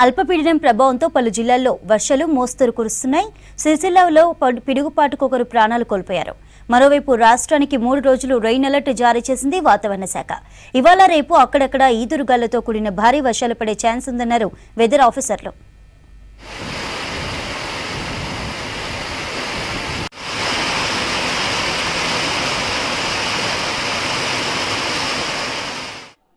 అల్పపీడనం ప్రభావంతో పలు జిల్లాల్లో వర్షాలు మోస్తరు కురుస్తున్నాయి. సిరిసిల్లలో పిడుగుపాటుకు ఒకరు ప్రాణాలు కోల్పోయారు. మరోవైపు రాష్ట్రానికి 3 రోజులు రెయిన్ అలర్ట్ జారీ చేసింది వాతావరణ శాఖ. ఇవాళ రేపు అక్కడక్కడ ఈదురుగాలతో కూడిన భారీ వర్షాలు పడే ఛాన్స్ ఉందన్నారు వెదర్ ఆఫీసర్లు.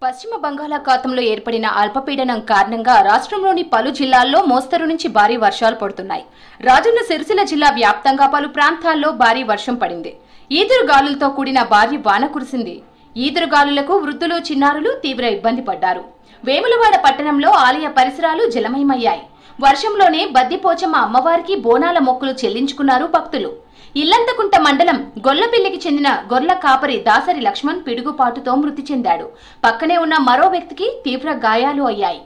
పశ్చిమ బంగాళాఖాతంలో ఏర్పడిన అల్పపీడనం కారణంగా రాష్ట్రంలోని పలు జిల్లాల్లో మోస్తరు నుంచి భారీ వర్షాలు పడుతున్నాయి. రాజన్న సిరిసిల్ల జిల్లా వ్యాప్తంగా పలు ప్రాంతాల్లో భారీ వర్షం పడింది. ఈదురుగాలులతో కూడిన భారీ వాన కురిసింది. ఈదురుగాలులకు వృద్ధులు, చిన్నారులు తీవ్ర ఇబ్బంది పడ్డారు. వేములవాడ పట్టణంలో ఆలయ పరిసరాలు జలమయమయ్యాయి. వర్షంలోనే బద్దిపోచమ్మ అమ్మవారికి బోనాల మొక్కులు చెల్లించుకున్నారు భక్తులు. ఇల్లంతకుంట మండలం గొల్లపిల్లికి చెందిన గొర్ల కాపరి దాసరి లక్ష్మణ్ పిడుగుపాటుతో మృతి చెందాడు. పక్కనే ఉన్న మరో వ్యక్తికి తీవ్ర గాయాలు అయ్యాయి.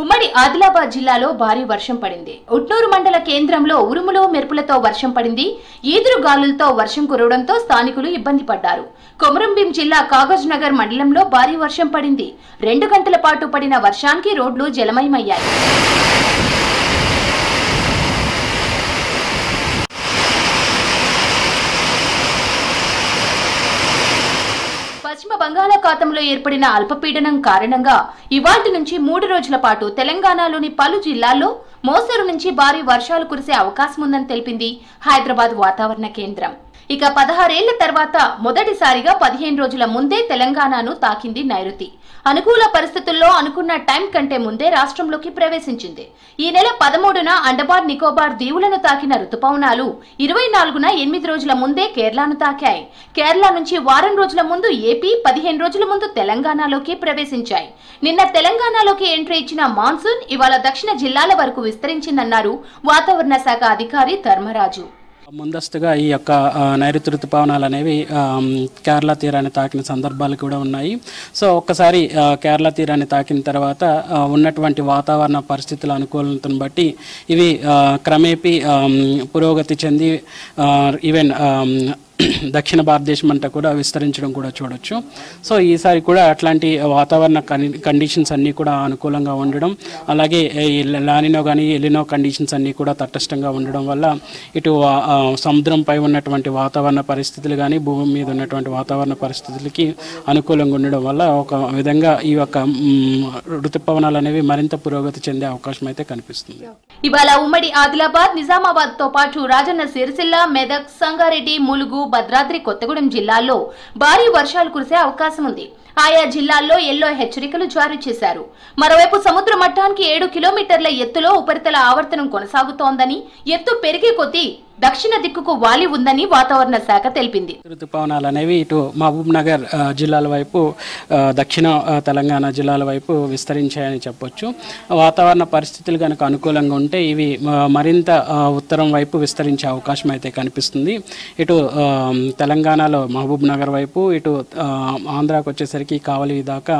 ఉమ్మడి ఆదిలాబాద్ జిల్లాలో భారీ వర్షం పడింది. ఉట్నూరు మండల కేంద్రంలో ఉరుములు మెరుపులతో వర్షం పడింది. ఈదురుగాలులతో వర్షం కురవడంతో స్థానికులు ఇబ్బంది పడ్డారు. కొమరంభీం జిల్లా కాగజ్ నగర్ మండలంలో భారీ వర్షం పడింది. 2 గంటల పాటు పడిన వర్షానికి రోడ్లు జలమయమయ్యాయి. పశ్చిమ బంగాళాఖాతంలో ఏర్పడిన అల్పపీడనం కారణంగా ఇవాల్టి నుంచి 3 రోజుల పాటు తెలంగాణలోని పలు జిల్లాల్లో మోస్తరు నుంచి భారీ వర్షాలు కురిసే అవకాశం ఉందని తెలిపింది హైదరాబాద్ వాతావరణ కేంద్రం. ఇక 16 ఏళ్ల తర్వాత మొదటిసారిగా 15 రోజుల ముందే తెలంగాణను తాకింది నైరుతి. అనుకూల పరిస్థితుల్లో అనుకున్న టైం కంటే ముందే రాష్ట్రంలోకి ప్రవేశించింది. ఈ నెల 13న అండమాన్ నికోబార్ దీవులను తాకిన రుతుపవనాలు 24న 8 రోజుల ముందే కేరళను తాకాయి. కేరళ నుంచి వారం రోజుల ముందు ఏపీ, 15 రోజుల ముందు తెలంగాణలోకి ప్రవేశించాయి. నిన్న తెలంగాణలోకి ఎంట్రీ ఇచ్చిన మాన్సూన్ ఇవాళ దక్షిణ జిల్లాల వరకు విస్తరించిందన్నారు వాతావరణ శాఖ అధికారి ధర్మరాజు. ముందస్తుగా ఈ యొక్క నైరుతి ఋతుపవనాలు అనేవి కేరళ తీరాన్ని తాకిన సందర్భాలు కూడా ఉన్నాయి. సో ఒక్కసారి కేరళ తీరాన్ని తాకిన తర్వాత ఉన్నటువంటి వాతావరణ పరిస్థితుల అనుకూలతను బట్టి ఇవి క్రమేపీ పురోగతి చెంది ఈవెన్ దక్షిణ భారతదేశం అంతా కూడా విస్తరించడం కూడా చూడొచ్చు. సో ఈసారి కూడా అట్లాంటి వాతావరణ కండిషన్స్ అన్నీ కూడా అనుకూలంగా ఉండడం, అలాగే ఈ లానినో కానీ ఎలినో కండిషన్స్ అన్నీ కూడా తటస్థంగా ఉండడం వల్ల ఇటు సముద్రంపై ఉన్నటువంటి వాతావరణ పరిస్థితులు కానీ భూమి మీద ఉన్నటువంటి వాతావరణ పరిస్థితులకి అనుకూలంగా ఉండడం వల్ల ఒక విధంగా ఈ యొక్క ఋతుపవనాలు అనేవి మరింత పురోగతి చెందే అవకాశం అయితే కనిపిస్తుంది. ఇవాళ ఉమ్మడి ఆదిలాబాద్, నిజామాబాద్ తో పాటు రాజన్న సిరిసిల్ల, మెదక్, సంగారెడ్డి, ములుగు, భద్రాద్రి కొత్తగూడెం జిల్లాల్లో భారీ వర్షాలు కురిసే అవకాశం ఉంది. ఆయా జిల్లాల్లో ఎల్లో హెచ్చరికలు జారీ చేశారు. మరోవైపు సముద్ర మట్టానికి 7 కిలోమీటర్ల ఎత్తులో ఉపరితల ఆవర్తనం కొనసాగుతోందని, ఎత్తు పెరిగే కొద్దీ దక్షిణ దిక్కుకు వాలి ఉందని వాతావరణ శాఖ తెలిపింది. ఋతుపవనాలు అనేవి ఇటు మహబూబ్ నగర్ జిల్లాల వైపు, దక్షిణ తెలంగాణ జిల్లాల వైపు విస్తరించాయని చెప్పొచ్చు. వాతావరణ పరిస్థితులు కనుక అనుకూలంగా ఉంటే ఇవి మరింత ఉత్తరం వైపు విస్తరించే అవకాశం అయితే కనిపిస్తుంది. ఇటు తెలంగాణలో మహబూబ్ నగర్ వైపు, ఇటు ఆంధ్రాకు వచ్చేసరికి కావలి దాకా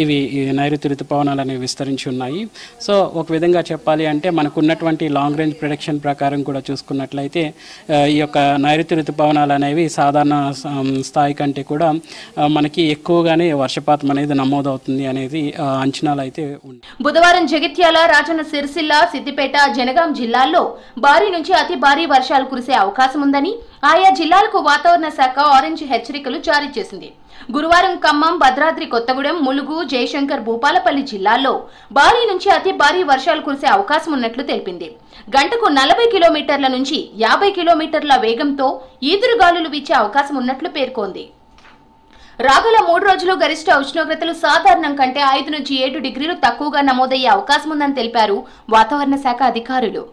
ఇవి నైరుతి ఋతుపవనాలు అనేవి విస్తరించి ఉన్నాయి. సో ఒక విధంగా చెప్పాలి అంటే మనకు ఉన్నటువంటి లాంగ్ రేంజ్ ప్రొడిక్షన్ ప్రకారం కూడా చూసుకున్నట్లయితే ఈ యొక్క నైరుతి ఋతుపవనాలు అనేవి సాధారణ స్థాయి కంటే కూడా మనకి ఎక్కువగానే వర్షపాతం అనేది నమోదవుతుంది అనేది అంచనాలు అయితే ఉన్నాయి. బుధవారం జగిత్యాల, రాజన్న సిరిసిల్ల, సిద్దిపేట, జనగాం జిల్లాల్లో భారీ నుంచి అతి భారీ వర్షాలు కురిసే అవకాశం ఉందని ఆయా జిల్లాలకు వాతావరణ శాఖ ఆరెంజ్ హెచ్చరికలు జారీ చేసింది. గురువారం ఖమ్మం, భద్రాద్రి కొత్తగూడెం, ములుగు, జయశంకర్, భూపాలపల్లి జిల్లాల్లో భారీ నుంచి అతి భారీ వర్షాలు కురిసే అవకాశం ఉన్నట్లు తెలిపింది. గంటకు 40 కిలోమీటర్ల నుంచి 50 కిలోమీటర్ల వేగంతో ఈదురుగాలులు వీచే అవకాశం ఉన్నట్లు పేర్కొంది. రాగల 3 రోజులు గరిష్ట ఉష్ణోగ్రతలు సాధారణం కంటే 5 నుంచి 7 డిగ్రీలు తక్కువగా నమోదయ్యే అవకాశం ఉందని తెలిపారు వాతావరణ శాఖ అధికారులు.